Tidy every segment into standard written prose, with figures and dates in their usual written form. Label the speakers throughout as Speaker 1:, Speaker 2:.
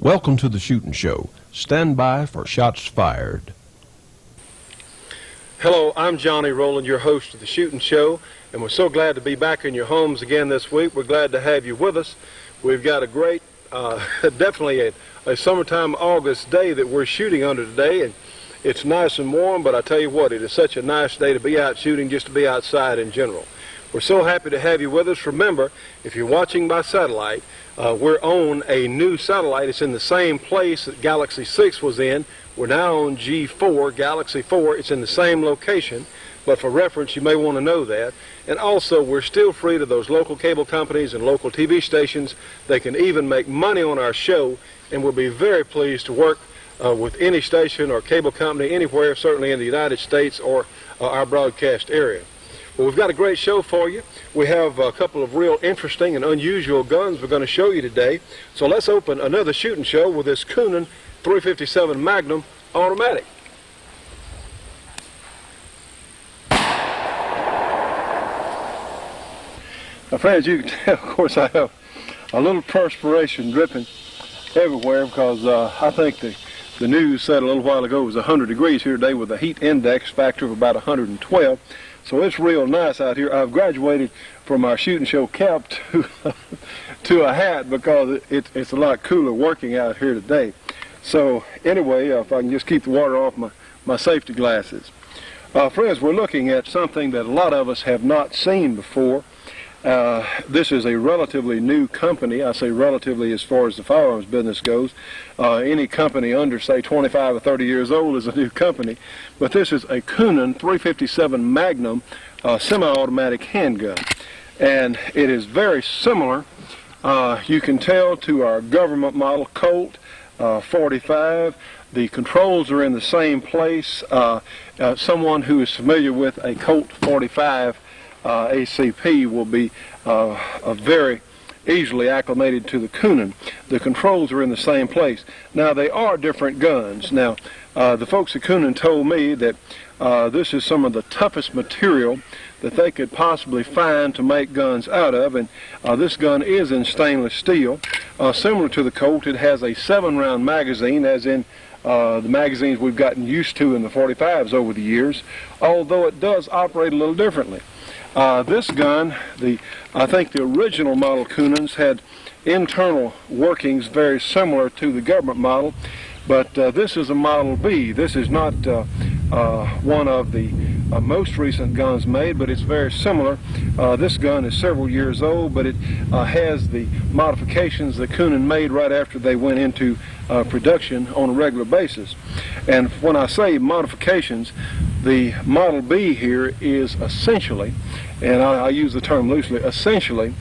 Speaker 1: Welcome to the Shootin' Show. Stand by for shots fired.
Speaker 2: Hello, I'm Johnny Rowland, your host of the Shootin' Show, and we're so glad to be back in your homes again this week. We're glad to have you with us. We've got a great, definitely a summertime August day that we're shooting under today, and it's nice and warm, but I tell you what, it is such a nice day to be out shooting, just to be outside in general. We're so happy to have you with us. Remember, if you're watching by satellite, we're on a new satellite. It's in the same place that Galaxy 6 was in. We're now on G4, Galaxy 4. It's in the same location, but for reference, you may want to know that. And also, we're still free to those local cable companies and local TV stations. They can even make money on our show, and we'll be very pleased to work with any station or cable company anywhere, certainly in the United States or our broadcast area. Well, we've got a great show for you. We have a couple of real interesting and unusual guns we're going to show you today. So let's open another shooting show with this Coonan 357 Magnum automatic. Now, friends, you can tell, of course, I have a little perspiration dripping everywhere because I think the news said a little while ago it was 100 degrees here today with a heat index factor of about 112. So it's real nice out here. I've graduated from our shooting show cap to a hat because it's a lot cooler working out here today. So anyway, if I can just keep the water off my safety glasses. Friends, we're looking at something that a lot of us have not seen before. This is a relatively new company. I say relatively as far as the firearms business goes. Any company under, say, 25 or 30 years old is a new company. But this is a Coonan 357 Magnum semi-automatic handgun. And it is very similar, you can tell, to our government model Colt 45. The controls are in the same place. Someone who is familiar with a Colt 45 ACP will be very easily acclimated to the Coonan. The controls are in the same place. Now, they are different guns. Now, the folks at Coonan told me that this is some of the toughest material that they could possibly find to make guns out of, and this gun is in stainless steel. Similar to the Colt, it has a 7-round magazine, as in the magazines we've gotten used to in the 45s over the years, although it does operate a little differently. This gun, I think the original model Coonans had internal workings very similar to the government model, but this is a Model B. This is not one of the most recent guns made, but it's very similar. This gun is several years old, but it has the modifications that Coonan made right after they went into production on a regular basis. And when I say modifications, the Model B here is essentially, and I use the term loosely, essentially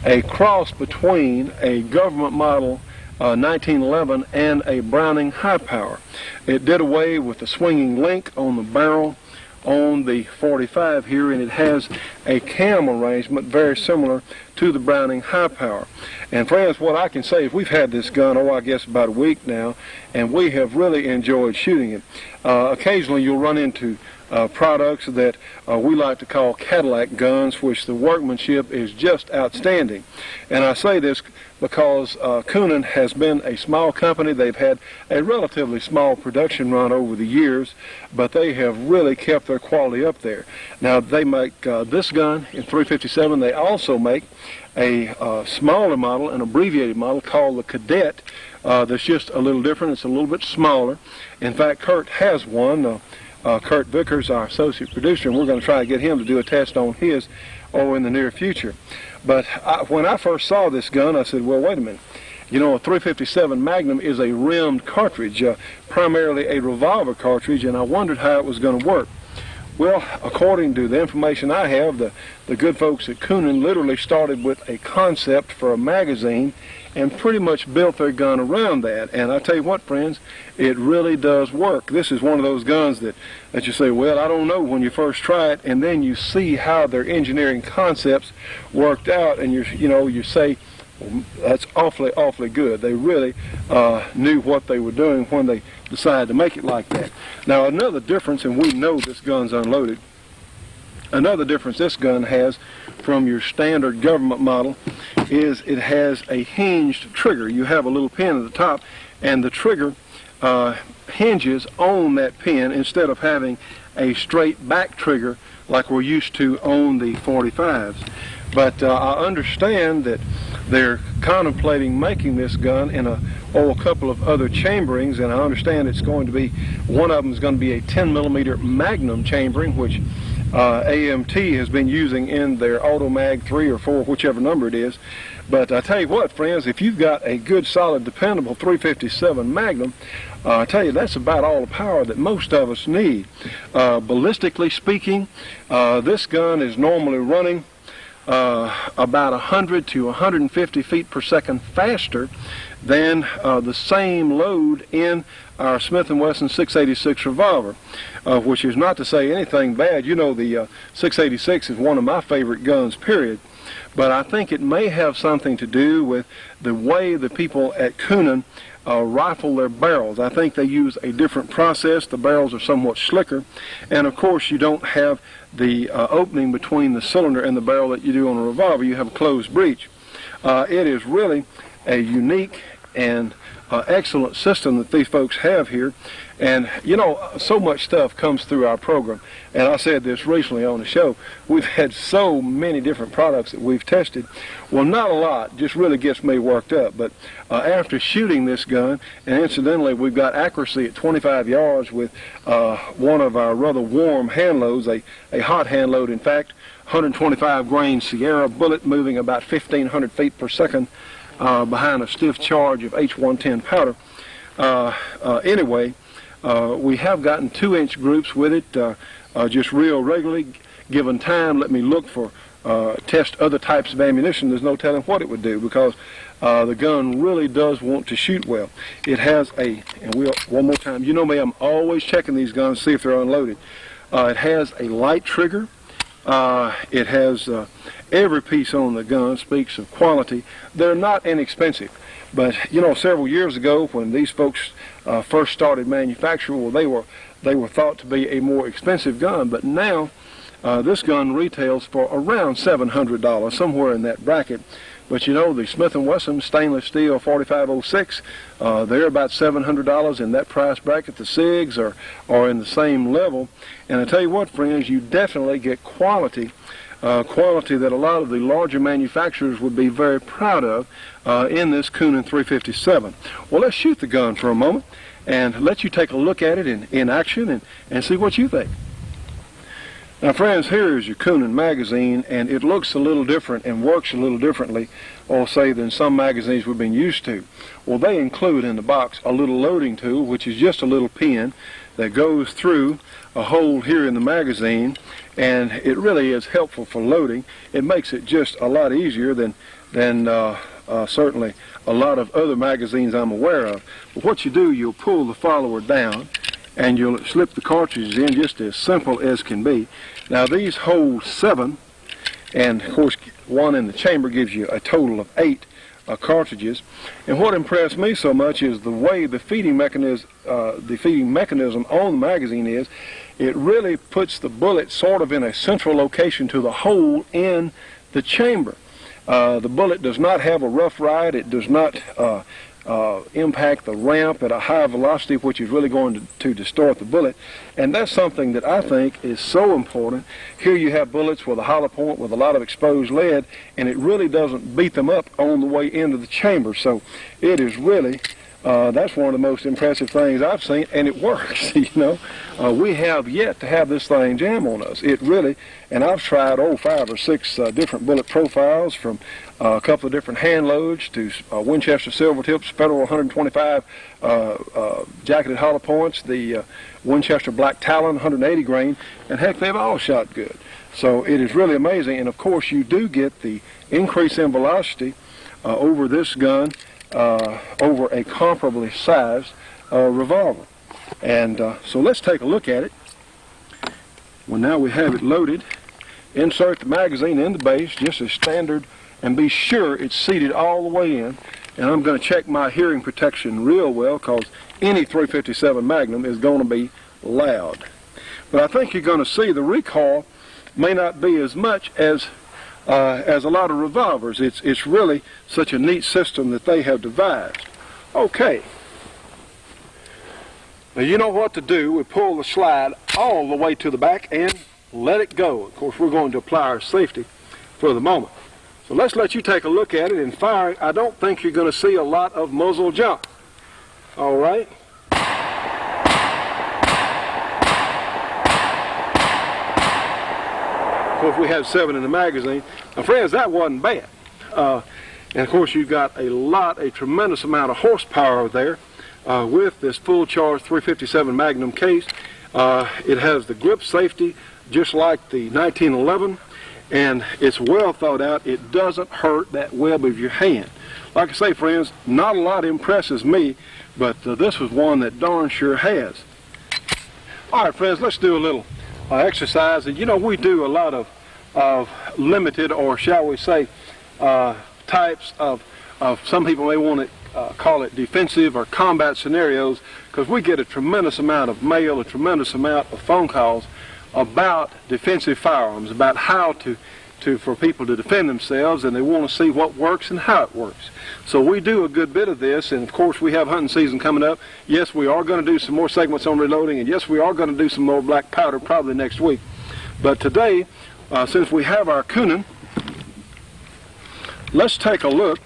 Speaker 2: a cross between a government model 1911 and a Browning high power. It did away with the swinging link on the barrel on the 45 here, and it has a cam arrangement very similar to the Browning high power. And friends, what I can say is we've had this gun, I guess about a week now, and we have really enjoyed shooting it. Occasionally you'll run into products that we like to call Cadillac guns, which the workmanship is just outstanding. And I say this because Coonan has been a small company. They've had a relatively small production run over the years, but they have really kept their quality up there. Now, they make this gun in 357. They also make a smaller model, an abbreviated model called the Cadet. That's just a little different. It's a little bit smaller. In fact, Kurt has one. Kurt Vickers, our associate producer, and we're going to try to get him to do a test on his in the near future. But when I first saw this gun, I said, well, wait a minute. You know, a 357 Magnum is a rimmed cartridge, primarily a revolver cartridge, and I wondered how it was going to work. Well, according to the information I have, the good folks at Coonan literally started with a concept for a magazine and pretty much built their gun around that. And I tell you what, friends, it really does work. This is one of those guns that you say, well, I don't know when you first try it, and then you see how their engineering concepts worked out, and you say, well, that's awfully good. They really knew what they were doing when they decided to make it like that. Now, another difference, and we know this gun's unloaded, another difference this gun has from your standard government model is it has a hinged trigger. You have a little pin at the top, and the trigger hinges on that pin instead of having a straight back trigger like we're used to on the 45s. But I understand that they're contemplating making this gun in a couple of other chamberings, and I understand it's going to be, one of them is going to be a 10mm Magnum chambering, which AMT has been using in their Automag 3 or 4, whichever number it is. But I tell you what, friends, if you've got a good, solid, dependable 357 Magnum, I tell you, that's about all the power that most of us need. Ballistically speaking, this gun is normally running about 100 to 150 feet per second faster than the same load in our Smith & Wesson 686 revolver, which is not to say anything bad. You know, the 686 is one of my favorite guns, period. But I think it may have something to do with the way the people at Coonan rifle their barrels. I think they use a different process. The barrels are somewhat slicker, and of course you don't have the opening between the cylinder and the barrel that you do on a revolver. You have a closed breech. It is really a unique and excellent system that these folks have here. And you know, so much stuff comes through our program, and I said this recently on the show, we've had so many different products that we've tested. Well, not a lot, just really gets me worked up. But after shooting this gun, and incidentally we've got accuracy at 25 yards with one of our rather warm hand loads, a hot hand load in fact, 125 grain Sierra bullet moving about 1,500 feet per second behind a stiff charge of H110 powder. Anyway, we have gotten 2-inch groups with it just real regularly. Given time, let me look for test other types of ammunition. There's no telling what it would do, because the gun really does want to shoot well. It has a, and one more time, you know me, I'm always checking these guns to see if they're unloaded. It has a light trigger. It has every piece on the gun speaks of quality. They're not inexpensive. But you know, several years ago when these folks first started manufacturing, well, they were thought to be a more expensive gun. But now this gun retails for around $700, somewhere in that bracket. But you know, the Smith & Wesson stainless steel 4506, they're about $700 in that price bracket. The SIGs are in the same level. And I tell you what, friends, you definitely get quality. Quality that a lot of the larger manufacturers would be very proud of in this Coonan 357. Well, let's shoot the gun for a moment and let you take a look at it in action and see what you think. Now, friends, here is your Coonan magazine, and it looks a little different and works a little differently, or say, than some magazines we've been used to. Well, they include in the box a little loading tool, which is just a little pin that goes through a hole here in the magazine, and it really is helpful for loading. It makes it just a lot easier than certainly a lot of other magazines I'm aware of. But what you do, you'll pull the follower down and you'll slip the cartridges in, just as simple as can be. Now these hold 7, and of course one in the chamber gives you a total of 8 cartridges. And what impressed me so much is the way the feeding mechanism on the magazine is. It really puts the bullet sort of in a central location to the hole in the chamber. The bullet does not have a rough ride. It does not impact the ramp at a high velocity, which is really going to distort the bullet. And that's something that I think is so important. Here you have bullets with a hollow point with a lot of exposed lead, and it really doesn't beat them up on the way into the chamber. So it is really, that's one of the most impressive things I've seen, and it works. You know, we have yet to have this thing jam on us. It really, and I've tried 5 or 6 different bullet profiles, from a couple of different hand loads to Winchester silver tips, Federal 125 jacketed hollow points, the Winchester black Talon 180 grain, and heck, they've all shot good. So it is really amazing. And of course you do get the increase in velocity over this gun over a comparably sized revolver. And so let's take a look at it. Well, now we have it loaded. Insert the magazine in the base just as standard, and be sure it's seated all the way in. And I'm going to check my hearing protection real well, because any 357 Magnum is going to be loud. But I think you're going to see the recoil may not be as much as a lot of revolvers. It's really such a neat system that they have devised. Okay, Now you know what to do. We pull the slide all the way to the back and let it go. Of course, we're going to apply our safety for the moment. So let's let you take a look at it. In firing, I don't think you're going to see a lot of muzzle jump. All right. Of course, we have 7 in the magazine. Now, friends, that wasn't bad. And of course, you've got a tremendous amount of horsepower there with this full charge 357 Magnum case. It has the grip safety just like the 1911, and it's well thought out. It doesn't hurt that web of your hand. Like I say, friends, not a lot impresses me, but this was one that darn sure has. All right, friends, let's do a little exercise. And you know, we do a lot of limited, or shall we say, types of some people may want to call it defensive or combat scenarios, because we get a tremendous amount of mail, a tremendous amount of phone calls about defensive firearms, about how for people to defend themselves, and they want to see what works and how it works. So we do a good bit of this, and of course we have hunting season coming up. Yes, we are going to do some more segments on reloading, and yes, we are going to do some more black powder probably next week. But today, since we have our Coonan, let's take a look.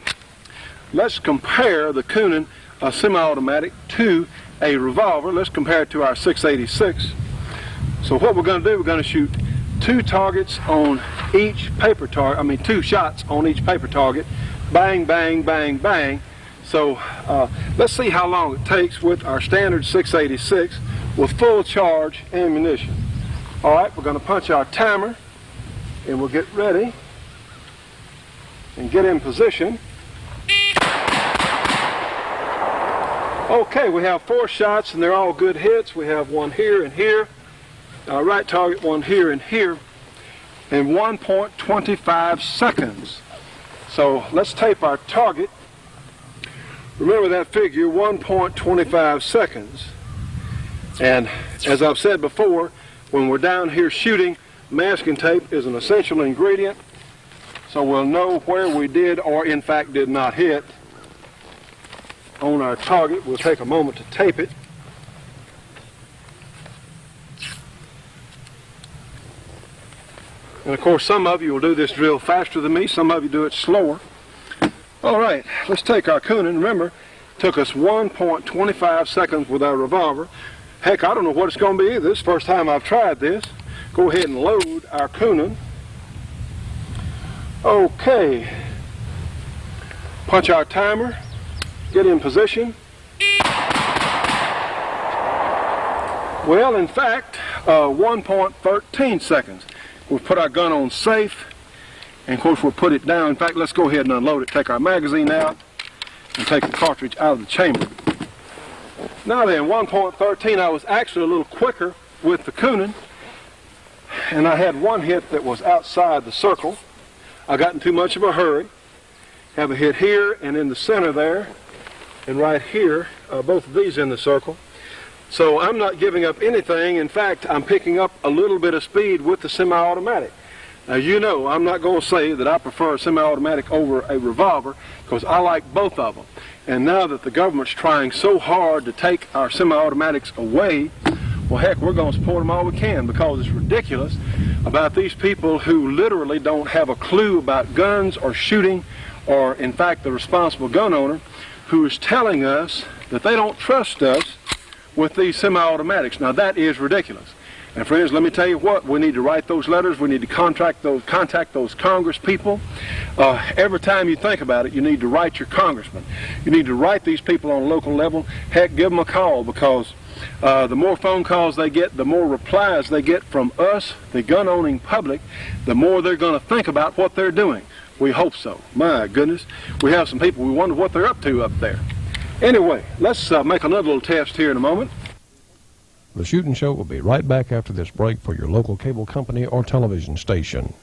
Speaker 2: Let's compare the Coonan semi-automatic to a revolver. Let's compare it to our 686. So what we're going to do, we're going to shoot 2 targets on each paper target. I mean, 2 shots on each paper target. Bang, bang, bang, bang. So let's see how long it takes with our standard 686 with full charge ammunition. All right, we're going to punch our timer, and we'll get ready and get in position. Okay, we have 4 shots, and they're all good hits. We have one here and here. Right target, one here and here, in 1.25 seconds. So let's tape our target. Remember that figure, 1.25 seconds. And as I've said before, when we're down here shooting, masking tape is an essential ingredient, so we'll know where we did or in fact did not hit on our target. We'll take a moment to tape it. And of course, some of you will do this drill faster than me, some of you do it slower. All right, let's take our Coonan. Remember, it took us 1.25 seconds with our revolver. Heck, I don't know what it's going to be either. This is the first time I've tried this. Go ahead and load our Coonan. Okay. Punch our timer. Get in position. Well, in fact, 1.13 seconds. We'll put our gun on safe, and of course we'll put it down. In fact, let's go ahead and unload it. Take our magazine out and take the cartridge out of the chamber. Now then, 1.13, I was actually a little quicker with the Coonan, and I had one hit that was outside the circle. I got in too much of a hurry. Have a hit here and in the center there, and right here, both of these in the circle. So I'm not giving up anything. In fact, I'm picking up a little bit of speed with the semi-automatic. Now, you know, I'm not going to say that I prefer a semi-automatic over a revolver, because I like both of them. And now that the government's trying so hard to take our semi-automatics away, well, heck, we're going to support them all we can, because it's ridiculous about these people who literally don't have a clue about guns or shooting, or in fact the responsible gun owner who is telling us that they don't trust us with these semi-automatics. Now, that is ridiculous. And friends, let me tell you what, we need to write those letters. We need to contact those Congress people. Every time you think about it, you need to write your congressman. You need to write these people on a local level. Heck, give them a call, because the more phone calls they get, the more replies they get from us, the gun-owning public, the more they're going to think about what they're doing. We hope so. My goodness. We have some people, we wonder what they're up to up there. Anyway, let's make another little test here in a moment.
Speaker 1: The Shootin' Show will be right back after this break for your local cable company or television station.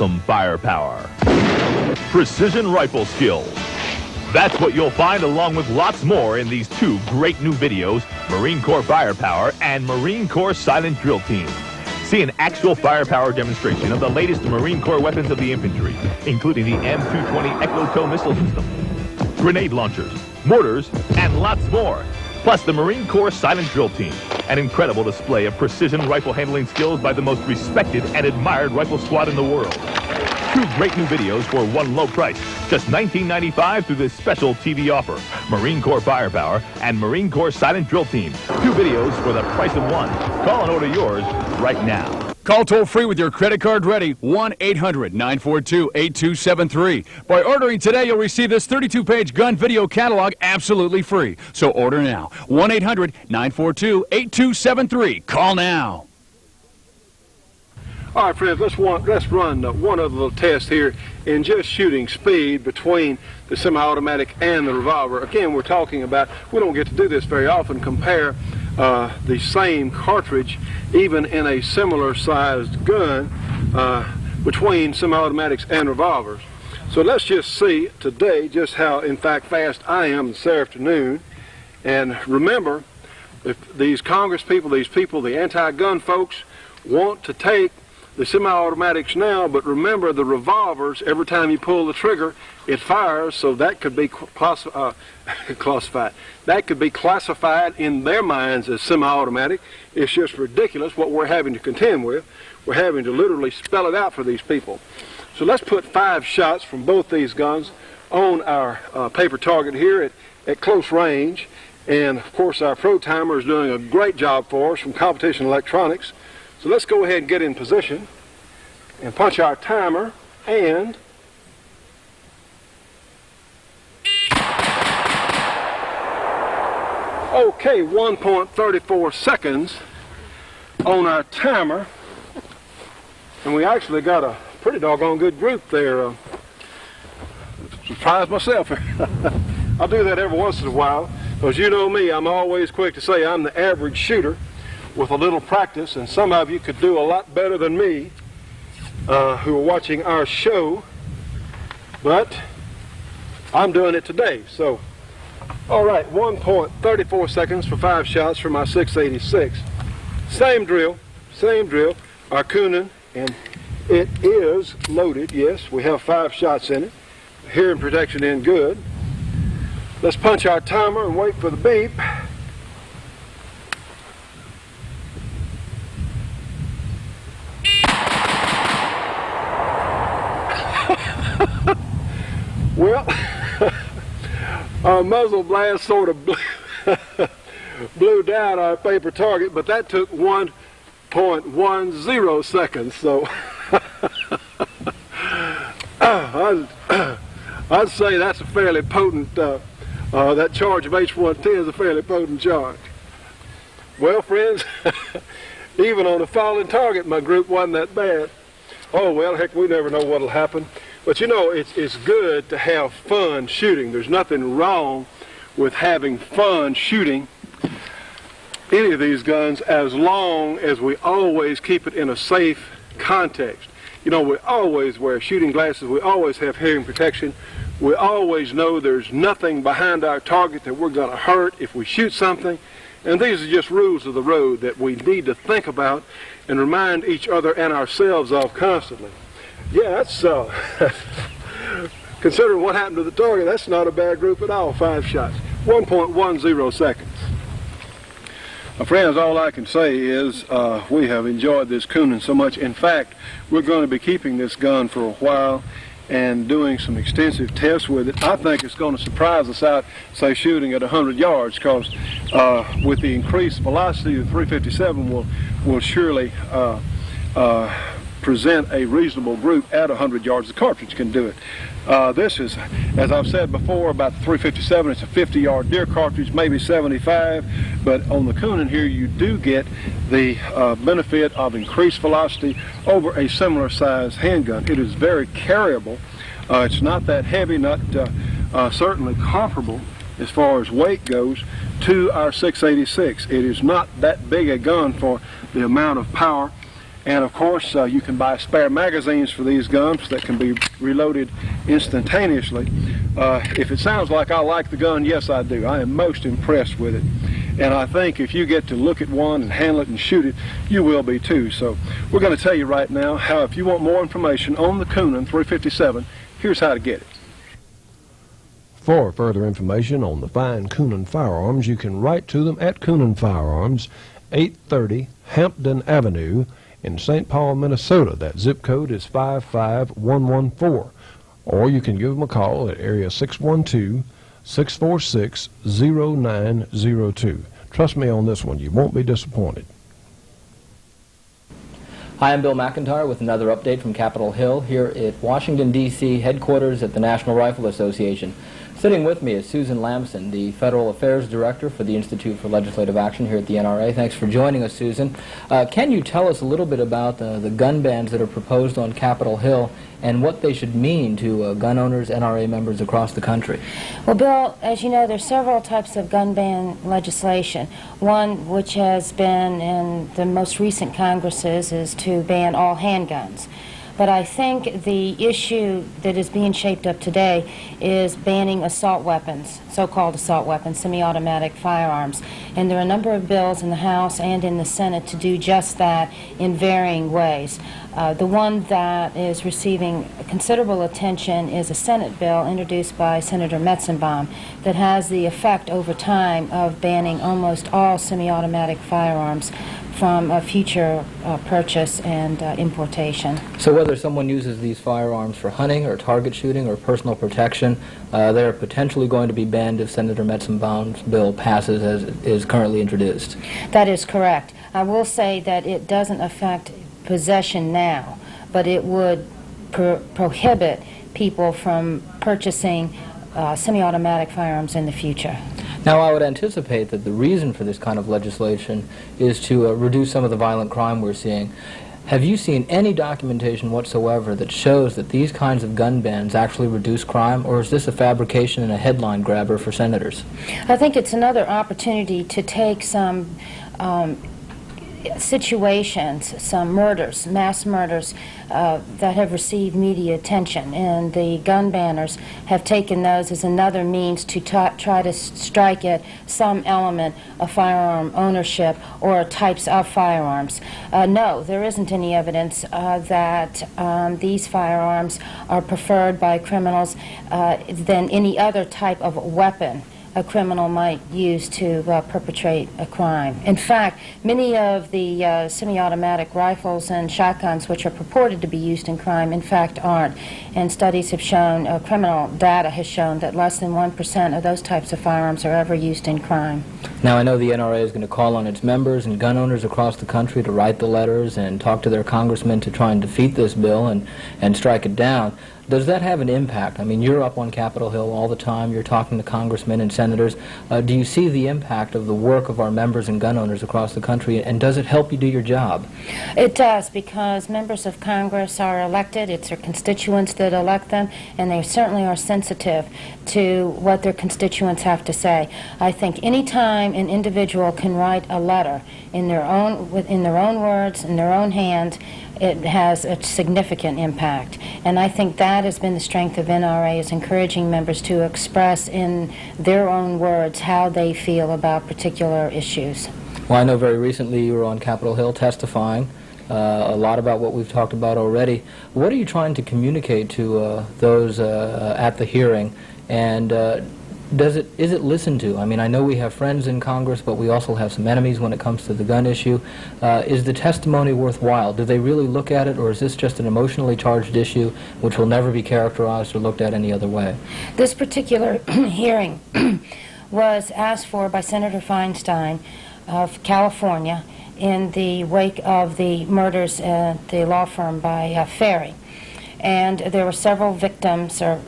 Speaker 3: awesome firepower. Precision rifle skills. That's what you'll find along with lots more in these two great new videos, Marine Corps Firepower and Marine Corps Silent Drill Team. See an actual firepower demonstration of the latest Marine Corps weapons of the infantry, including the M220 Ecto-Tow missile system, grenade launchers, mortars, and lots more. Plus the Marine Corps Silent Drill Team, an incredible display of precision rifle handling skills by the most respected and admired rifle squad in the world. Two great new videos for one low price, just $19.95 through this special TV offer. Marine Corps Firepower and Marine Corps Silent Drill Team. Two videos for the price of one. Call and order yours right now.
Speaker 4: Call toll-free with your credit card ready, 1-800-942-8273. By ordering today, you'll receive this 32-page gun video catalog absolutely free. So order now, 1-800-942-8273. Call now.
Speaker 2: All right, friends, let's run one other little test here in just shooting speed between the semi-automatic and the revolver. Again, we're talking about, we don't get to do this very often, compare the same cartridge, even in a similar sized gun, between semi-automatics and revolvers. So let's just see today just how, in fact, fast I am this afternoon. And remember, if these Congress people, the anti-gun folks, want to take the semi-automatics now, but remember the revolvers, every time you pull the trigger, it fires, so that could be classified. That could be classified in their minds as semi-automatic. It's just ridiculous what we're having to contend with. We're having to literally spell it out for these people. So let's put 5 shots from both these guns on our paper target here at close range. And of course our Pro Timer is doing a great job for us from Competition Electronics. So let's go ahead and get in position and punch our timer, and okay, 1.34 seconds on our timer, and we actually got a pretty doggone good group there. Surprised myself. I'll do that every once in a while, because you know me, I'm always quick to say I'm the average shooter with a little practice, and some of you could do a lot better than me who are watching our show, but I'm doing it today. So, all right, 1.34 seconds for 5 shots for my 686. Same drill, our Coonan, and it is loaded. Yes, we have 5 shots in it. Hearing protection in good. Let's punch our timer and wait for the beep. Well, our muzzle blast sort of blew down our paper target, but that took 1.10 seconds, so I'd say that's a fairly potent, that charge of H110 is a fairly potent charge. Well, friends, even on a falling target, my group wasn't that bad. Oh, well, heck, we never know what'll happen. But you know, it's good to have fun shooting. There's nothing wrong with having fun shooting any of these guns, as long as we always keep it in a safe context. You know, we always wear shooting glasses. We always have hearing protection. We always know there's nothing behind our target that we're going to hurt if we shoot something. And these are just rules of the road that we need to think about and remind each other and ourselves of constantly. Yeah, that's, considering what happened to the target, that's not a bad group at all, 5 shots. 1.10 seconds. Friends, all I can say is we have enjoyed this Coonan so much. In fact, we're going to be keeping this gun for a while and doing some extensive tests with it. I think it's going to surprise us out, say, shooting at 100 yards, because with the increased velocity, the 357 will surely present a reasonable group at 100 yards. The cartridge can do it. This is, as I've said before, about the 357. It's a 50-yard deer cartridge, maybe 75, but on the Coonan here you do get the benefit of increased velocity over a similar size handgun. It is very carryable. It's not that heavy, not certainly comparable as far as weight goes to our 686. It is not that big a gun for the amount of power And of course, you can buy spare magazines for these guns that can be reloaded instantaneously. If it sounds like I like the gun, yes, I do. I am most impressed with it. And I think if you get to look at one and handle it and shoot it, you will be too. So we're going to tell you right now how, if you want more information on the Coonan 357, here's how to get it.
Speaker 1: For further information on the fine Coonan firearms, you can write to them at Coonan Firearms, 830 Hampton Avenue in St. Paul, Minnesota. That zip code is 55114. Or you can give them a call at area 612-646-0902. Trust me on this one, you won't be disappointed.
Speaker 5: Hi, I'm Bill McIntyre with another update from Capitol Hill here at Washington, D.C. headquarters at the National Rifle Association. Sitting with me is Susan Lamson, the Federal Affairs Director for the Institute for Legislative Action here at the NRA. Thanks for joining us, Susan. Can you tell us a little bit about the gun bans that are proposed on Capitol Hill and what they should mean to gun owners, NRA members across the country?
Speaker 6: Well, Bill, as you know, there's several types of gun ban legislation. One, which has been in the most recent Congresses, is to ban all handguns. But I think the issue that is being shaped up today is banning assault weapons, so-called assault weapons, semi-automatic firearms. And there are a number of bills in the House and in the Senate to do just that in varying ways. The one that is receiving considerable attention is a Senate bill introduced by Senator Metzenbaum that has the effect over time of banning almost all semi-automatic firearms from future purchase and importation.
Speaker 5: So whether someone uses these firearms for hunting or target shooting or personal protection, they're potentially going to be banned if Senator Metzenbaum's bill passes as is currently introduced.
Speaker 6: That is correct. I will say that it doesn't affect possession now, but it would prohibit people from purchasing semi-automatic firearms in the future.
Speaker 5: Now, I would anticipate that the reason for this kind of legislation is to reduce some of the violent crime we're seeing. Have you seen any documentation whatsoever that shows that these kinds of gun bans actually reduce crime, or is this a fabrication and a headline grabber for senators?
Speaker 6: I think it's another opportunity to take some situations, some murders, mass murders that have received media attention, and the gun banners have taken those as another means to try to strike at some element of firearm ownership or types of firearms. No, there isn't any evidence that these firearms are preferred by criminals than any other type of weapon a criminal might use to perpetrate a crime. In fact, many of the semi-automatic rifles and shotguns which are purported to be used in crime, in fact, aren't. And studies have shown, criminal data has shown, that less than 1% of those types of firearms are ever used in crime.
Speaker 5: Now, I know the NRA is going to call on its members and gun owners across the country to write the letters and talk to their congressmen to try and defeat this bill and strike it down. Does that have an impact? I mean, you're up on Capitol Hill all the time. You're talking to congressmen and senators. Do you see the impact of the work of our members and gun owners across the country, and does it help you do your job?
Speaker 6: It does, because members of Congress are elected. It's their constituents that elect them, and they certainly are sensitive to what their constituents have to say. I think any time an individual can write a letter in their own words, in their own hand, it has a significant impact. And I think that has been the strength of NRA, is encouraging members to express in their own words how they feel about particular issues.
Speaker 5: Well, I know very recently you were on Capitol Hill testifying a lot about what we've talked about already. What are you trying to communicate to those at the hearing, and is it listened to? I mean, I know we have friends in Congress, but we also have some enemies when it comes to the gun issue. Is the testimony worthwhile? Do they really look at it, or is this just an emotionally charged issue which will never be characterized or looked at any other way? This
Speaker 6: particular hearing was asked for by Senator Feinstein of California in the wake of the murders at the law firm by Ferry. And there were several victims, or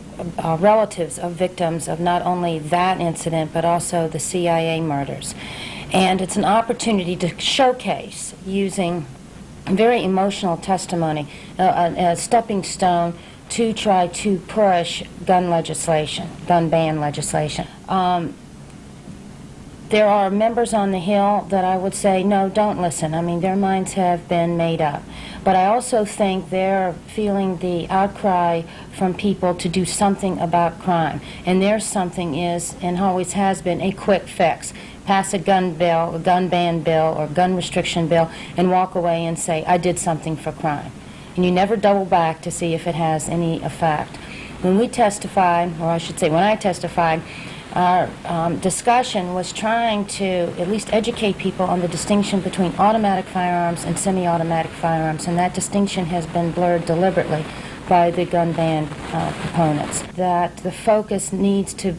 Speaker 6: relatives of victims, of not only that incident but also the CIA murders. And it's an opportunity to showcase, using very emotional testimony, a stepping stone to try to push gun legislation, gun ban legislation. There are members on the Hill that I would say, no, don't listen. I mean, their minds have been made up. But I also think they're feeling the outcry from people to do something about crime. And their something is, and always has been, a quick fix. Pass a gun bill, a gun ban bill, or gun restriction bill, and walk away and say, I did something for crime. And you never double back to see if it has any effect. When we testified, or I should say when I testified, our discussion was trying to at least educate people on the distinction between automatic firearms and semi-automatic firearms, and that distinction has been blurred deliberately by the gun ban proponents. That the focus needs to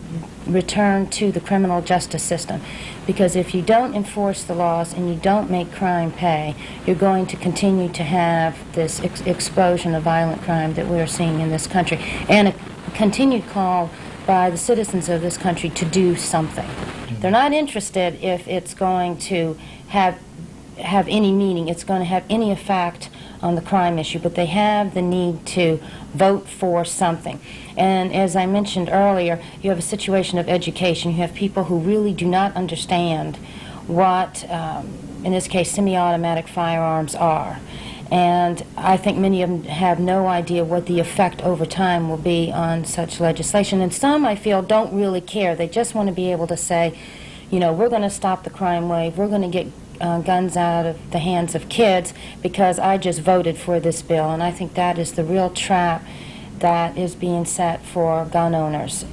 Speaker 6: return to the criminal justice system, because if you don't enforce the laws and you don't make crime pay, you're going to continue to have this explosion of violent crime that we're seeing in this country, and a continued call by the citizens of this country to do something. They're not interested if it's going to have any meaning, it's going to have any effect on the crime issue, but they have the need to vote for something. And as I mentioned earlier, you have a situation of education. You have people who really do not understand what, in this case, semi-automatic firearms are. And I think many of them have no idea what the effect over time will be on such legislation. And some, I feel, don't really care. They just want to be able to say, you know, we're going to stop the crime wave, we're going to get guns out of the hands of kids because I just voted for this bill. And I think that is the real trap that is being set for gun owners.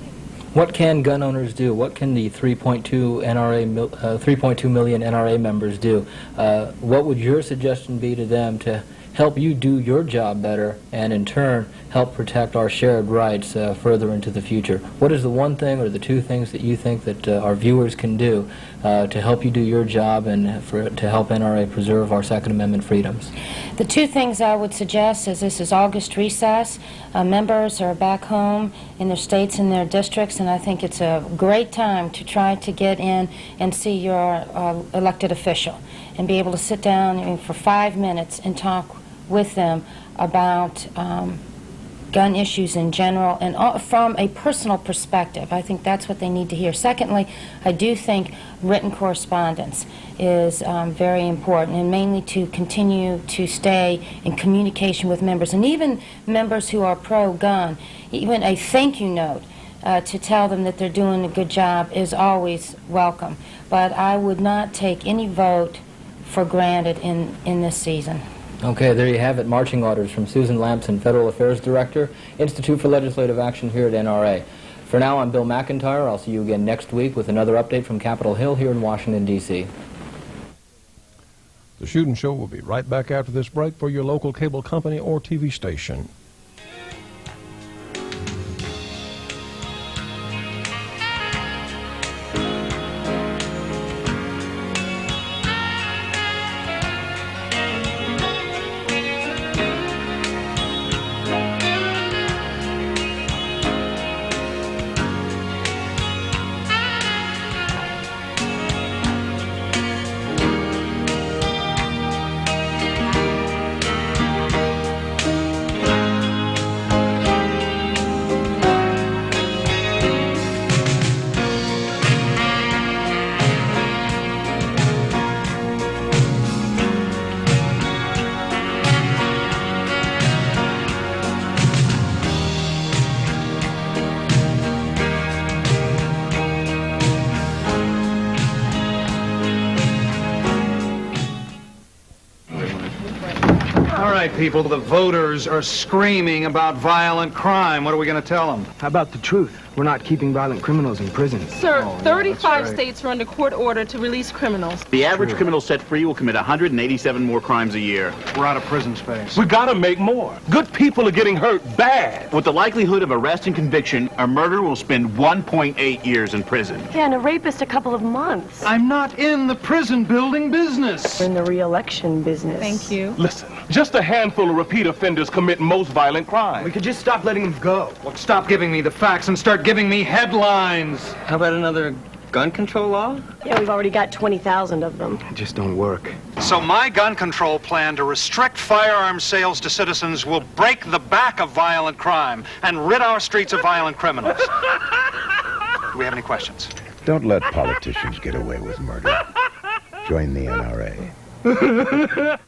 Speaker 5: What can gun owners do? What can the 3.2 million NRA members do? What would your suggestion be to them to help you do your job better and in turn help protect our shared rights further into the future? What is the one thing or the two things that you think that our viewers can do to help you do your job and to help NRA preserve our Second Amendment freedoms?
Speaker 6: The two things I would suggest is this is August recess. Members are back home in their states and their districts, and I think it's a great time to try to get in and see your elected official and be able to sit down for 5 minutes and talk with them about gun issues in general and from a personal perspective. I think that's what they need to hear. Secondly, I do think written correspondence is very important, and mainly to continue to stay in communication with members, and even members who are pro-gun. Even a thank you note to tell them that they're doing a good job is always welcome. But I would not take any vote for granted in this season.
Speaker 5: Okay, there you have it. Marching orders from Susan Lamson, Federal Affairs Director, Institute for Legislative Action here at NRA. For now, I'm Bill McIntyre. I'll see you again next week with another update from Capitol Hill here in Washington, D.C.
Speaker 1: The Shootin' Show will be right back after this break for your local cable company or TV station.
Speaker 7: All right, people, the voters are screaming about violent crime. What are we going to tell them?
Speaker 8: How about the truth? We're not keeping violent criminals in prison.
Speaker 9: Sir, 35
Speaker 7: right.
Speaker 9: states are under court order to release criminals.
Speaker 10: The average criminal set free will commit 187 more crimes a year.
Speaker 7: We're out of prison space.
Speaker 11: We gotta make more. Good people are getting hurt bad.
Speaker 10: With the likelihood of arrest and conviction, a murderer will spend 1.8 years in prison.
Speaker 9: Yeah, and a rapist a couple of months.
Speaker 7: I'm not in the prison building business.
Speaker 9: We're in the re-election business. Thank you.
Speaker 11: Listen, just a handful of repeat offenders commit most violent crime.
Speaker 8: We could just stop letting them go.
Speaker 7: Look, stop giving me the facts and start giving me headlines.
Speaker 8: How about another gun control law?
Speaker 9: Yeah, we've already got 20,000 of them.
Speaker 8: It just don't work.
Speaker 7: So my gun control plan to restrict firearms sales to citizens will break the back of violent crime and rid our streets of violent criminals. Do we have any questions?
Speaker 12: Don't let politicians get away with murder. Join the NRA.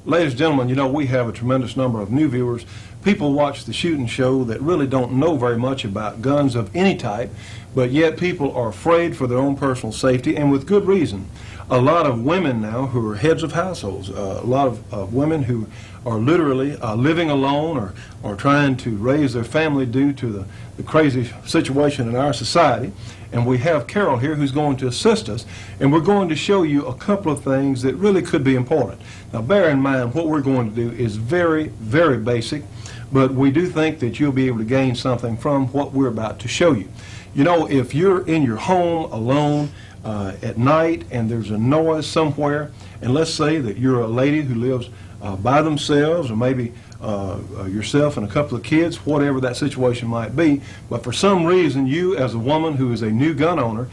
Speaker 1: Ladies and gentlemen, you know, we have a tremendous number of new viewers. People watch the shooting show that really don't know very much about guns of any type, but yet people are afraid for their own personal safety, and with good reason. A lot of women now who are heads of households, a lot of women who are literally living alone or trying to raise their family due to the crazy situation in our society. And we have Carol here who's going to assist us, and we're going to show you a couple of things that really could be important. Now bear in mind what we're going to do is very, very basic, but we do think that you'll be able to gain something from what we're about to show you. You know, if you're in your home alone at night and there's a noise somewhere, and let's say that you're a lady who lives by themselves, or maybe yourself and a couple of kids, whatever that situation might be, but for some reason you as a woman who is a new gun owner,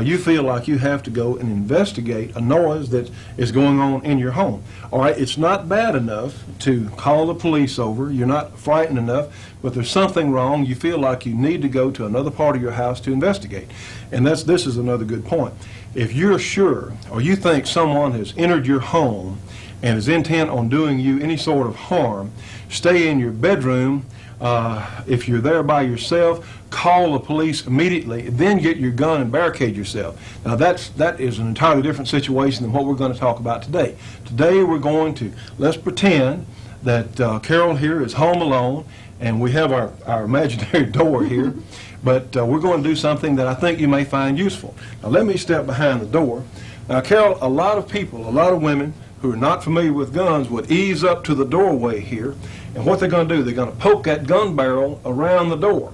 Speaker 1: you feel like you have to go and investigate a noise that is going on in your home. All right, it's not bad enough to call the police over, you're not frightened enough, but there's something wrong, you feel like you need to go to another part of your house to investigate. And this is another good point. If you're sure, or you think someone has entered your home and is intent on doing you any sort of harm, stay in your bedroom. If you're there by yourself, call the police immediately, then get your gun and barricade yourself. Now that is an entirely different situation than what we're going to talk about today. Today we're going to, let's pretend that Carol here is home alone and we have our imaginary door here, but we're going to do something that I think you may find useful. Now let me step behind the door. Now Carol, a lot of people, a lot of women who are not familiar with guns would ease up to the doorway here, and what they're going to do, they're going to poke that gun barrel around the door.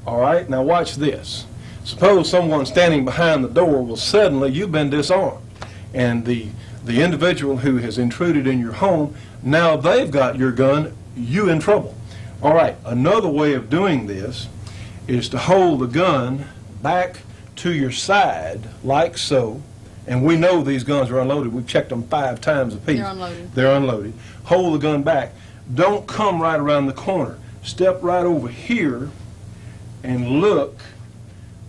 Speaker 1: All right, now watch this. Suppose someone standing behind the door will suddenly, you've been disarmed, and the individual who has intruded in your home, now they've got your gun, you in trouble. All right, another way of doing this is to hold the gun back to your side like so. And we know these guns are unloaded. We've checked them 5 times apiece.
Speaker 13: They're unloaded.
Speaker 1: They're unloaded. Hold the gun back. Don't come right around the corner. Step right over here and look.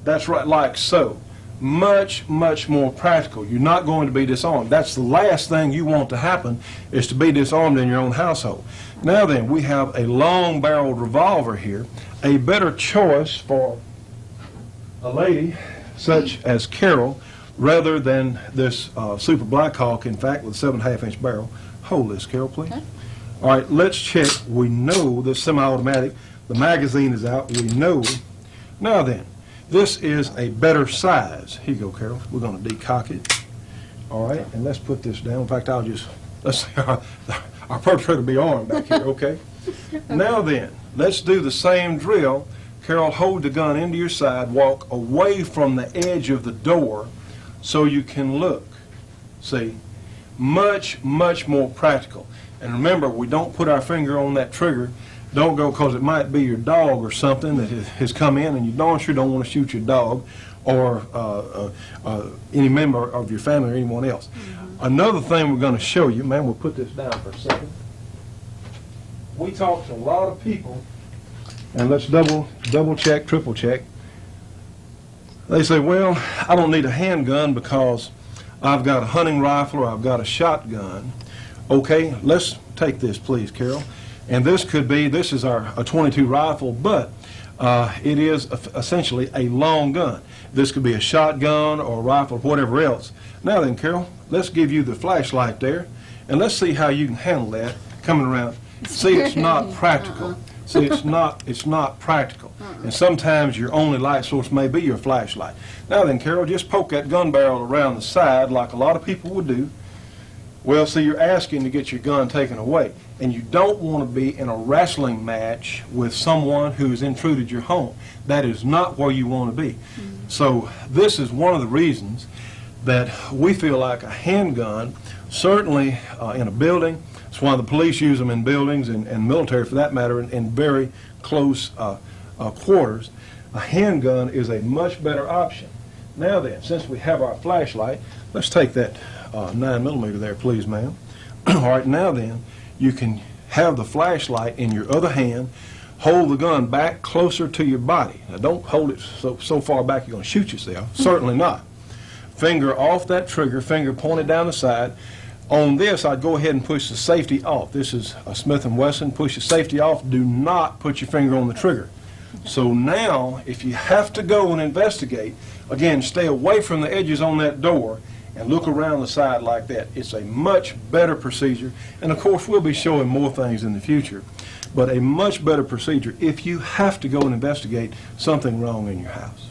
Speaker 1: That's right, like so. Much, much more practical. You're not going to be disarmed. That's the last thing you want to happen, is to be disarmed in your own household. Now then, we have a long-barreled revolver here, a better choice for a lady such as Carol, rather than this Super Black Hawk, in fact, with a 7.5-inch barrel. Hold this, Carol, please. Okay. All right, let's check. We know this semi-automatic. The magazine is out. We know. Now then, this is a better size. Here you go, Carol. We're going to decock it. All right, and let's put this down. In fact, let's say our perpetrator will be armed back here, okay? Now then, let's do the same drill. Carol, hold the gun into your side. Walk away from the edge of the door, so you can look. See, much, much more practical. And remember, we don't put our finger on that trigger. Don't go, because it might be your dog or something that has come in, and you darn sure don't want to shoot your dog or any member of your family or anyone else. Mm-hmm. Another thing we're going to show you, man, we'll put this down for a second. We talk to a lot of people, and let's double check, triple check. They say, well, I don't need a handgun because I've got a hunting rifle or I've got a shotgun. Okay, let's take this, please, Carol. And this is a 22 rifle, but it is essentially a long gun. This could be a shotgun or a rifle, whatever else. Now then, Carol, let's give you the flashlight there, and let's see how you can handle that coming around. See, it's not practical. See, it's not practical. And sometimes your only light source may be your flashlight. Now then, Carol, just poke that gun barrel around the side like a lot of people would do. Well, see, you're asking to get your gun taken away, and you don't want to be in a wrestling match with someone who's intruded your home. That is not where you want to be. Mm-hmm. So this is one of the reasons that we feel like a handgun, certainly in a building. That's why the police use them in buildings and military, for that matter, in very close quarters. A handgun is a much better option. Now then, since we have our flashlight, let's take that 9mm there, please, ma'am. All right, now then, you can have the flashlight in your other hand, hold the gun back closer to your body. Now don't hold it so far back you're going to shoot yourself. Certainly not. Finger off that trigger, finger pointed down the side. On this, I'd go ahead and push the safety off. This is a Smith & Wesson. Push the safety off. Do not put your finger on the trigger. So now, if you have to go and investigate, again, stay away from the edges on that door and look around the side like that. It's a much better procedure. And of course, we'll be showing more things in the future. But a much better procedure if you have to go and investigate something wrong in your house.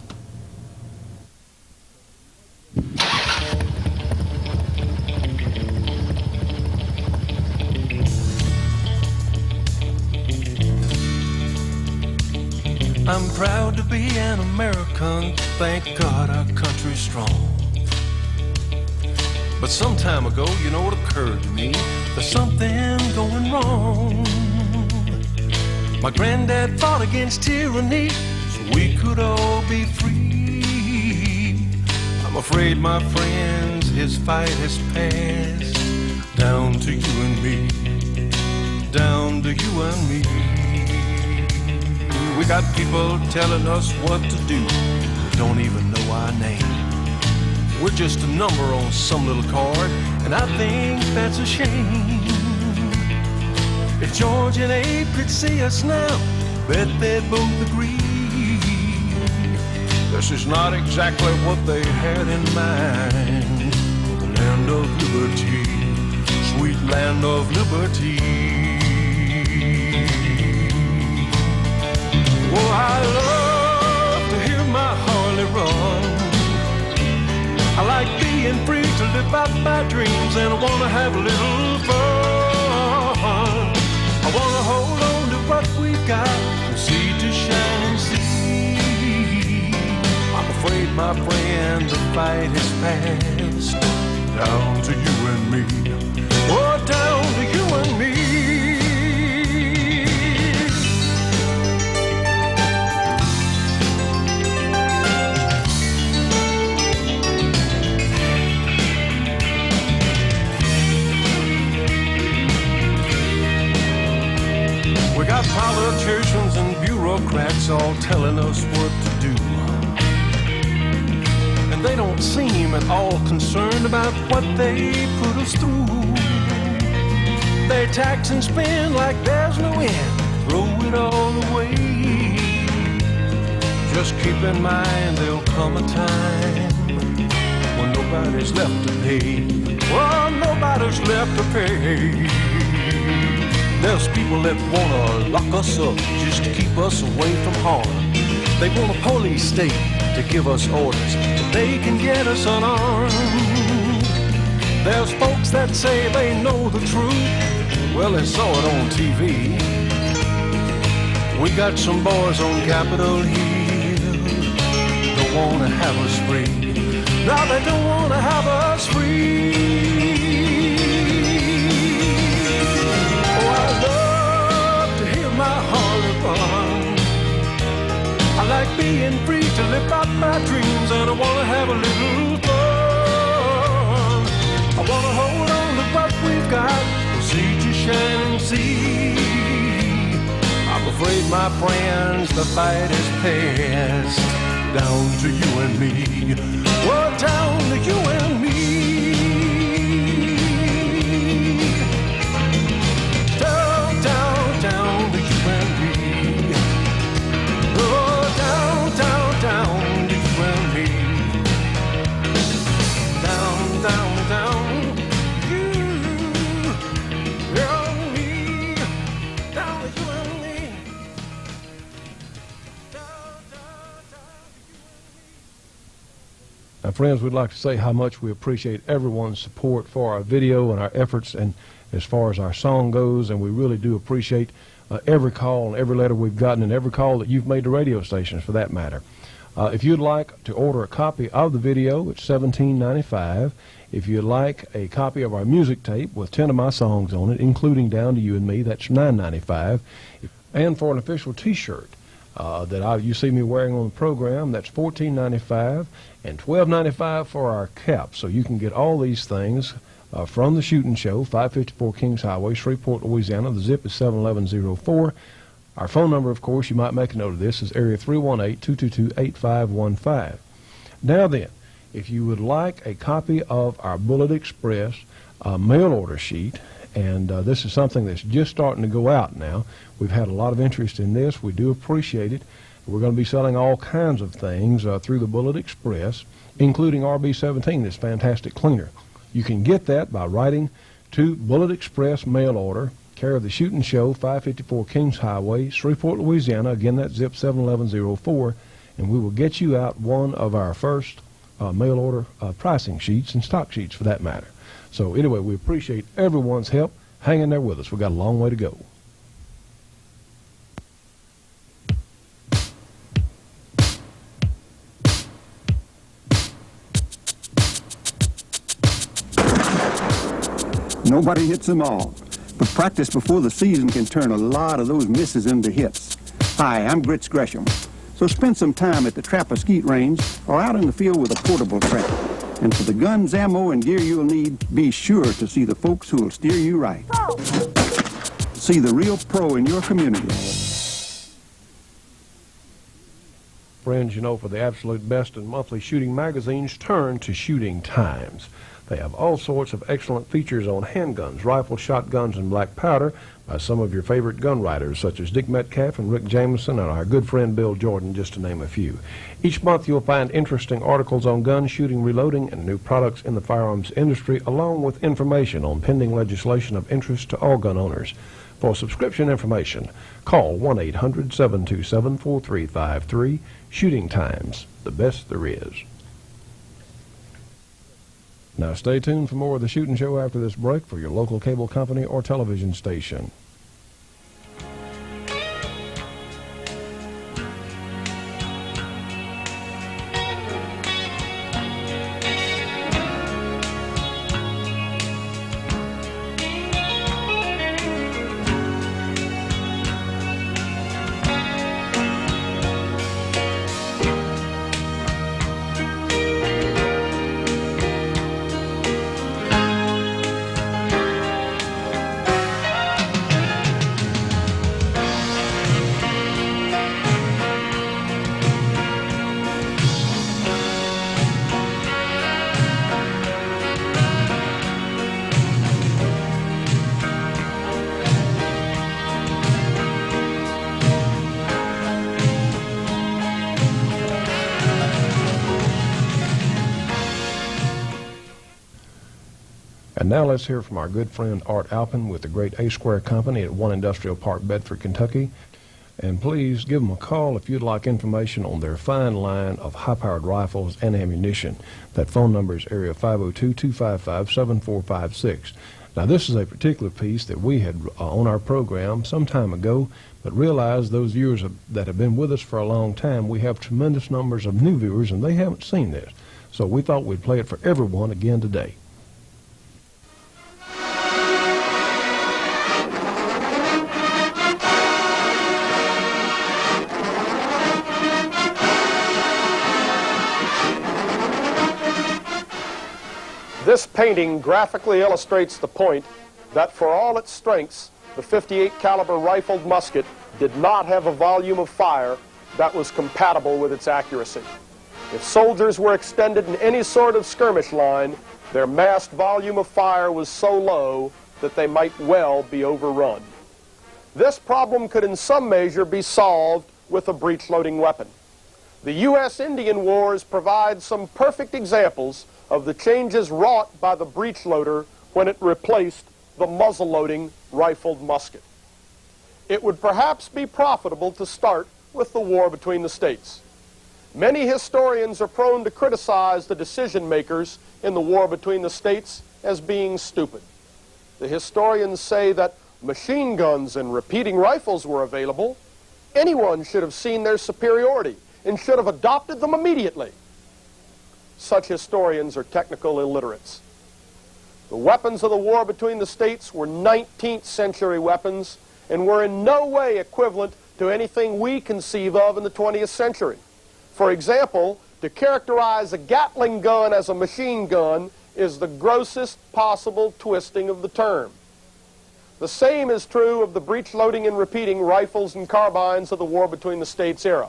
Speaker 13: I'm proud to be an American, thank God our country's strong. But some time ago, you know, it occurred to me, there's something going wrong. My granddad fought against tyranny, so we could all be free. I'm afraid, my friends, his fight has passed down to you and me, down to you and me. We got people telling us what to do, they don't even know our name. We're just a number on some little card, and I think that's a shame. If George and Abe could see us now, bet they'd both agree this is not exactly what they had in mind. The land of liberty, sweet land of liberty. Oh, I love to hear my Harley run. I like being free to live out my dreams, and I want to have a little fun. I want to hold on to what we've got, from sea to shining sea. I'm afraid, my friend, the fight has passed down to you and me. Oh, down to you and me. We got politicians and bureaucrats all telling us what to do. And they don't seem at all concerned about what they put us through. They tax and spend like there's no end, throw it all away. Just keep in mind there'll come a time when nobody's left to pay. Well, nobody's left to pay. There's people that wanna lock us up just to keep us away from harm. They want a police state to give us orders, but they can get us unarmed. There's folks that say they know the truth, well, they saw it on TV. We got some boys on Capitol Hill, don't wanna have us free. Now they don't wanna have us free. My Harley run. I like being free to live out my dreams, and I want to have a little fun. I want to hold on to what we've got, from sea to shining sea. I'm afraid, my friends, the fight is passed down to you and me. Well, down to you and me.
Speaker 1: Now, friends, we'd like to say how much we appreciate everyone's support for our video and our efforts, and as far as our song goes, and we really do appreciate every call and every letter we've gotten, and every call that you've made to radio stations, for that matter. If you'd like to order a copy of the video, it's $17.95. If you'd like a copy of our music tape with 10 of my songs on it, including Down to You and Me, that's $9.95. And for an official T-shirt that you see me wearing on the program, that's $14.95, and $12.95 for our cap. So you can get all these things from the Shootin' Show, 554 Kings Highway, Shreveport, Louisiana. The zip is 71104. Our phone number, of course, you might make a note of this, is area 318-222-8515. Now then, if you would like a copy of our Bullet Express mail order sheet, and this is something that's just starting to go out now. We've had a lot of interest in this. We do appreciate it. We're going to be selling all kinds of things through the Bullet Express, including RB17, this fantastic cleaner. You can get that by writing to Bullet Express mail order, care of the Shootin' Show, 554 Kings Highway, Shreveport, Louisiana. Again, that's zip 71104, and we will get you out one of our first mail order pricing sheets and stock sheets for that matter. So anyway, we appreciate everyone's help. Hang in there with us. We've got a long way to go.
Speaker 14: Nobody hits them all, but practice before the season can turn a lot of those misses into hits. Hi, I'm Grits Gresham. So spend some time at the Trapper Skeet Range or out in the field with a portable trap. And for the guns, ammo, and gear you'll need, be sure to see the folks who will steer you right. See the real pro in your community.
Speaker 1: Friends, you know, for the absolute best in monthly shooting magazines, turn to Shooting Times. They have all sorts of excellent features on handguns, rifles, shotguns, and black powder by some of your favorite gun writers, such as Dick Metcalf and Rick Jameson and our good friend Bill Jordan, just to name a few. Each month you'll find interesting articles on guns, shooting, reloading, and new products in the firearms industry, along with information on pending legislation of interest to all gun owners. For subscription information, call 1-800-727-4353. Shooting Times, the best there is. Now stay tuned for more of the Shootin' Show after this break for your local cable company or television station. And now let's hear from our good friend Art Alphin with the great A-Square Company at 1 Industrial Park, Bedford, Kentucky. And please give them a call if you'd like information on their fine line of high-powered rifles and ammunition. That phone number is area 502-255-7456. Now, this is a particular piece that we had on our program some time ago, but realized those viewers that have been with us for a long time, we have tremendous numbers of new viewers, and they haven't seen this. So we thought we'd play it for everyone again today.
Speaker 15: This painting graphically illustrates the point that for all its strengths, the .58 caliber rifled musket did not have a volume of fire that was compatible with its accuracy. If soldiers were extended in any sort of skirmish line, their massed volume of fire was so low that they might well be overrun. This problem could in some measure be solved with a breech-loading weapon. The U.S. Indian Wars provide some perfect examples of the changes wrought by the breech loader when it replaced the muzzle-loading rifled musket. It would perhaps be profitable to start with the war between the states. Many historians are prone to criticize the decision-makers in the war between the states as being stupid. The historians say that machine guns and repeating rifles were available. Anyone should have seen their superiority and should have adopted them immediately. Such historians are technical illiterates. The weapons of the war between the states were 19th century weapons and were in no way equivalent to anything we conceive of in the 20th century. For example, to characterize a Gatling gun as a machine gun is the grossest possible twisting of the term. The same is true of the breech-loading and repeating rifles and carbines of the War Between the States era.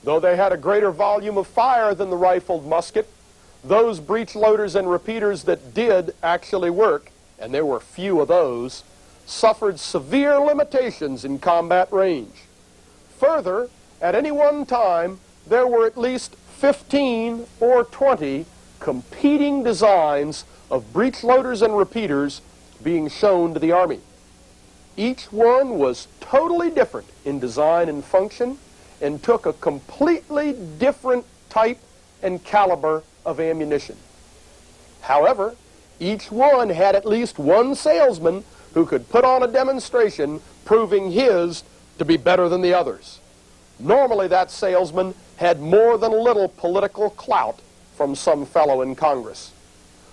Speaker 15: Though they had a greater volume of fire than the rifled musket, those breech-loaders and repeaters that did actually work, and there were few of those, suffered severe limitations in combat range. Further, at any one time, there were at least 15 or 20 competing designs of breech-loaders and repeaters being shown to the Army. Each one was totally different in design and function and took a completely different type and caliber of ammunition. However, each one had at least one salesman who could put on a demonstration proving his to be better than the others. Normally that salesman had more than a little political clout from some fellow in Congress.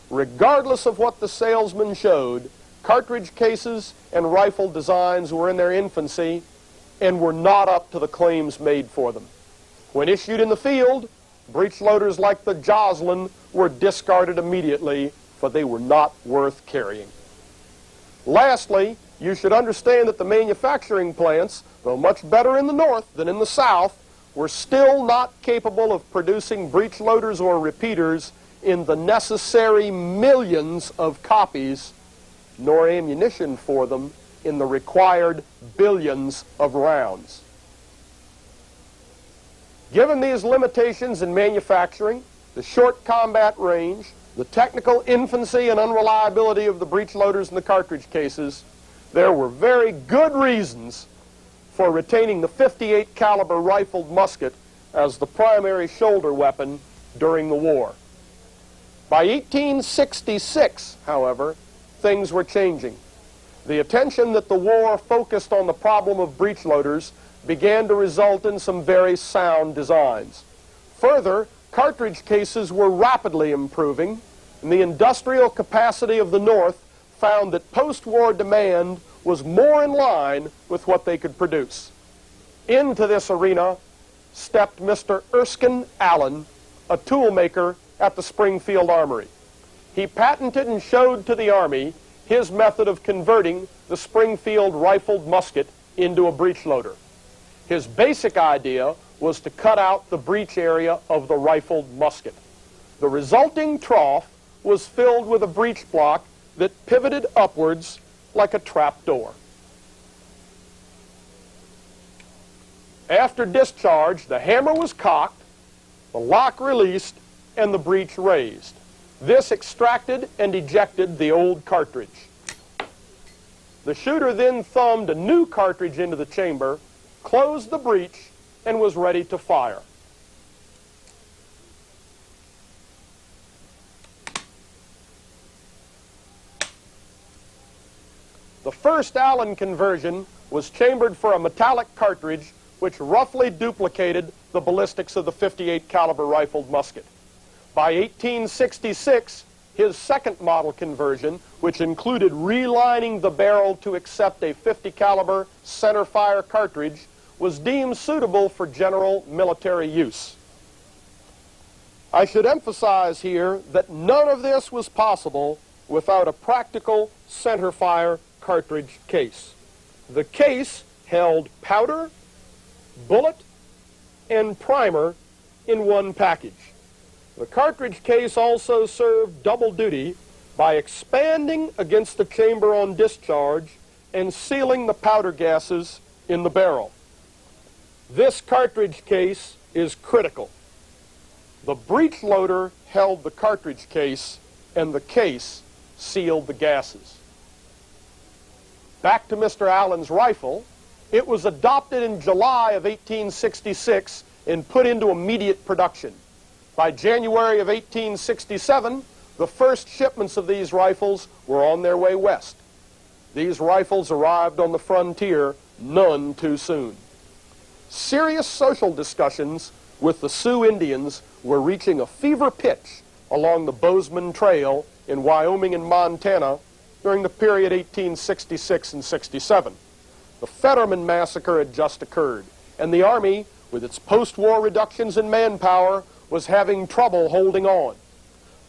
Speaker 15: Regardless of what the salesman showed, cartridge cases and rifle designs were in their infancy and were not up to the claims made for them. When issued in the field, breech loaders like the Joslin were discarded immediately, for they were not worth carrying. Lastly, you should understand that the manufacturing plants, though much better in the North than in the South, were still not capable of producing breech loaders or repeaters in the necessary millions of copies, nor ammunition for them in the required billions of rounds. Given these limitations in manufacturing, the short combat range, the technical infancy and unreliability of the breech loaders and the cartridge cases, there were very good reasons for retaining the .58 caliber rifled musket as the primary shoulder weapon during the war. By 1866, however, things were changing. The attention that the war focused on the problem of breech loaders began to result in some very sound designs. Further, cartridge cases were rapidly improving, and the industrial capacity of the North found that post-war demand was more in line with what they could produce. Into this arena stepped Mr. Erskine Allen, a toolmaker at the Springfield Armory. He patented and showed to the Army his method of converting the Springfield rifled musket into a breech loader. His basic idea was to cut out the breech area of the rifled musket. The resulting trough was filled with a breech block that pivoted upwards like a trap door. After discharge, the hammer was cocked, the lock released, and the breech raised. This extracted and ejected the old cartridge. The shooter then thumbed a new cartridge into the chamber, closed the breech, and was ready to fire. The first Allen conversion was chambered for a metallic cartridge which roughly duplicated the ballistics of the .58 caliber rifled musket. By 1866, his second model conversion, which included relining the barrel to accept a .50 caliber center fire cartridge, was deemed suitable for general military use. I should emphasize here that none of this was possible without a practical center fire cartridge case. The case held powder, bullet, and primer in one package. The cartridge case also served double duty by expanding against the chamber on discharge and sealing the powder gases in the barrel. This cartridge case is critical. The breech loader held the cartridge case, and the case sealed the gases. Back to Mr. Allen's rifle, it was adopted in July of 1866 and put into immediate production. By January of 1867, the first shipments of these rifles were on their way west. These rifles arrived on the frontier none too soon. Serious social discussions with the Sioux Indians were reaching a fever pitch along the Bozeman Trail in Wyoming and Montana during the period 1866 and 67. The Fetterman Massacre had just occurred, and the Army, with its post-war reductions in manpower, was having trouble holding on.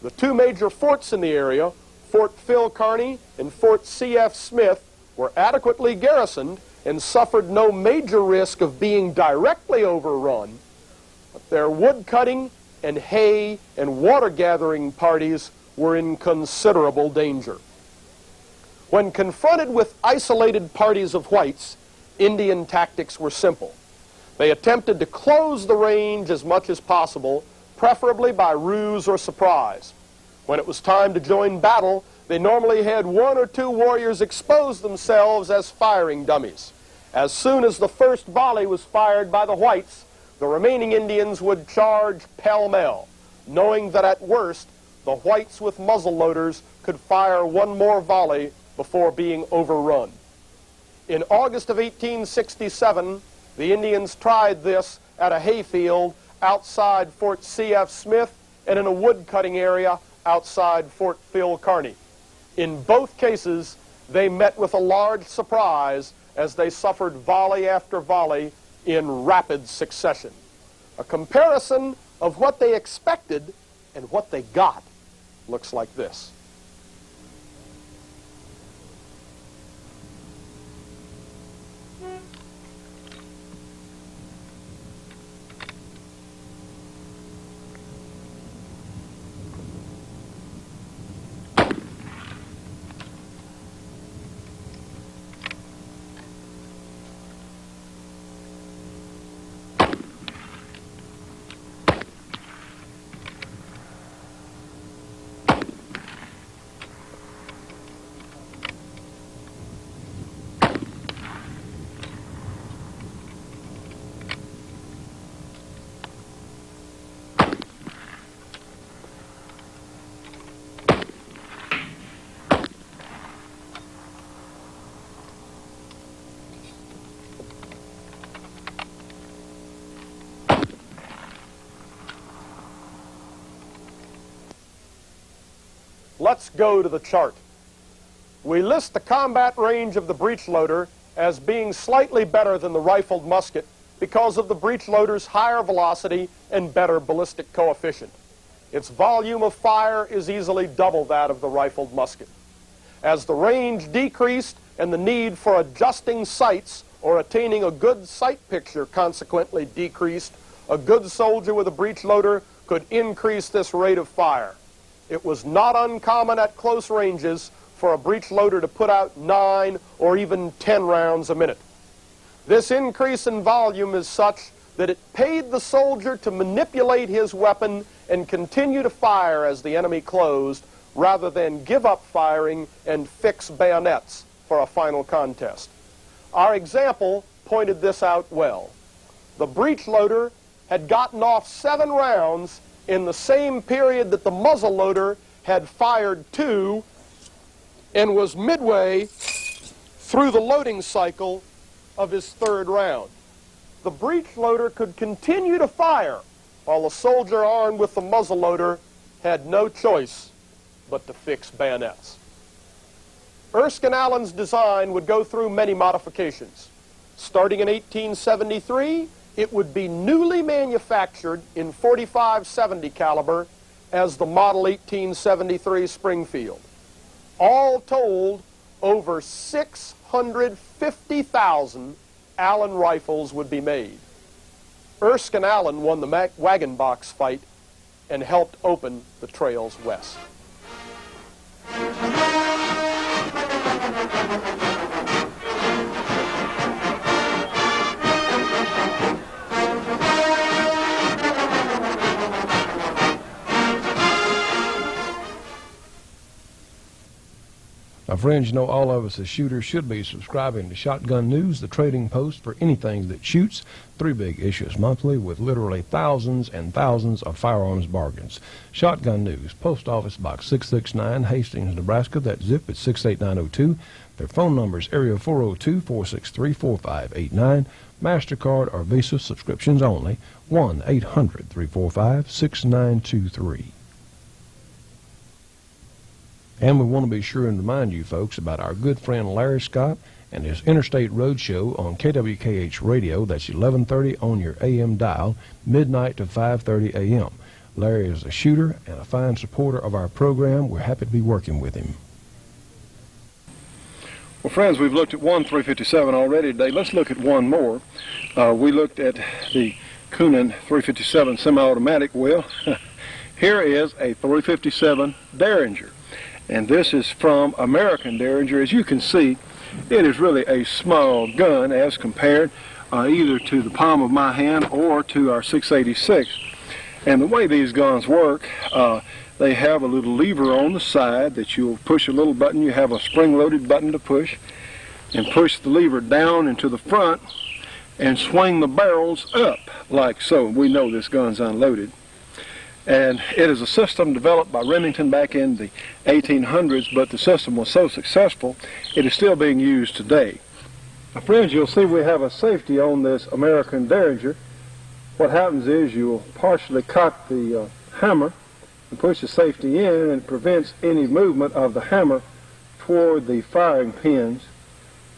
Speaker 15: The two major forts in the area, Fort Phil Kearny and Fort C.F. Smith, were adequately garrisoned and suffered no major risk of being directly overrun, but their wood-cutting and hay and water-gathering parties were in considerable danger. When confronted with isolated parties of whites, Indian tactics were simple. They attempted to close the range as much as possible, preferably by ruse or surprise. When it was time to join battle, they normally had one or two warriors expose themselves as firing dummies. As soon as the first volley was fired by the whites, the remaining Indians would charge pell-mell, knowing that at worst, the whites with muzzle loaders could fire one more volley before being overrun. In August of 1867, the Indians tried this at a hayfield outside Fort C.F. Smith and in a wood-cutting area outside Fort Phil Kearny. In both cases, they met with a large surprise as they suffered volley after volley in rapid succession. A comparison of what they expected and what they got looks like this. Let's go to the chart. We list the combat range of the breech loader as being slightly better than the rifled musket because of the breech loader's higher velocity and better ballistic coefficient. Its volume of fire is easily double that of the rifled musket. As the range decreased and the need for adjusting sights or attaining a good sight picture consequently decreased, a good soldier with a breech loader could increase this rate of fire. It was not uncommon at close ranges for a breech loader to put out 9 or even 10 rounds a minute. This increase in volume is such that it paid the soldier to manipulate his weapon and continue to fire as the enemy closed, rather than give up firing and fix bayonets for a final contest. Our example pointed this out well. The breech loader had gotten off 7 rounds in the same period that the muzzle loader had fired 2 and was midway through the loading cycle of his 3rd round. The breech loader could continue to fire while the soldier armed with the muzzle loader had no choice but to fix bayonets. Erskine Allen's design would go through many modifications. Starting in 1873, it would be newly manufactured in .45-70 caliber as the Model 1873 Springfield. All told, over 650,000 Allen rifles would be made. Erskine Allen won the wagon box fight and helped open the trails west.
Speaker 1: Now, friends, you know all of us as shooters should be subscribing to Shotgun News, the trading post for anything that shoots. 3 big issues monthly with literally thousands and thousands of firearms bargains. Shotgun News, Post Office Box 669, Hastings, Nebraska. That zip is 68902. Their phone number is area 402-463-4589. MasterCard or Visa subscriptions only, 1-800-345-6923. And we want to be sure and remind you folks about our good friend Larry Scott and his Interstate Roadshow on KWKH Radio. That's 1130 on your AM dial, midnight to 5:30 a.m. Larry is a shooter and a fine supporter of our program. We're happy to be working with him.
Speaker 2: Well, friends, we've looked at one 357 already today. Let's look at one more. We looked at the Coonan 357 semi-automatic. Well, here is a 357 Derringer, and this is from American Derringer. As you can see, it is really a small gun as compared either to the palm of my hand or to our 686. And the way these guns work, they have a little lever on the side that you'll push a little button. You have a spring-loaded button to push, and push the lever down into the front and swing the barrels up like so. We know this gun's unloaded. And it is a system developed by Remington back in the 1800s, but the system was so successful, it is still being used today. Now, friends, you'll see we have a safety on this American Derringer. What happens is you'll partially cock the hammer and push the safety in, and it prevents any movement of the hammer toward the firing pins.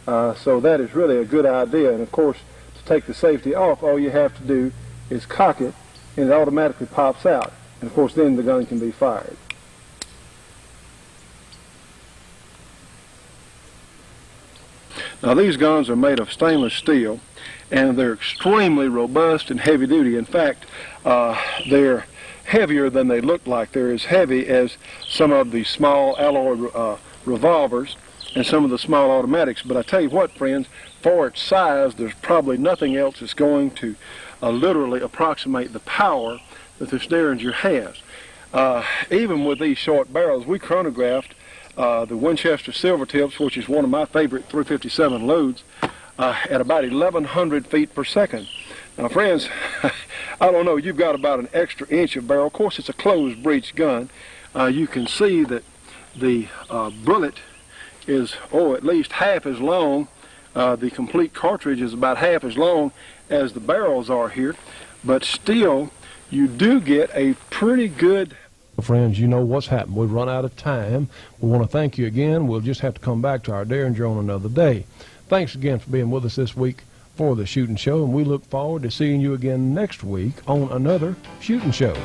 Speaker 2: So that is really a good idea. And of course, to take the safety off, all you have to do is cock it, and it automatically pops out. And of course, then the gun can be fired. Now, these guns are made of stainless steel, and they're extremely robust and heavy duty. In fact, they're heavier than they look like. They're as heavy as some of the small alloy revolvers and some of the small automatics. But I tell you what, friends, for its size, there's probably nothing else that's going to literally approximate the power that this Derringer has. Even with these short barrels, we chronographed the Winchester Silver Tips, which is one of my favorite 357 loads, at about 1,100 feet per second. Now, friends, I don't know, you've got about an extra inch of barrel. Of course, it's a closed breech gun. You can see that the bullet is, at least half as long. The complete cartridge is about half as long as the barrels are here, but still, you do get a pretty good...
Speaker 1: Friends, you know what's happened. We've run out of time. We want to thank you again. We'll just have to come back to our Derringer on another day. Thanks again for being with us this week for the Shootin' Show, and we look forward to seeing you again next week on another Shootin' Show.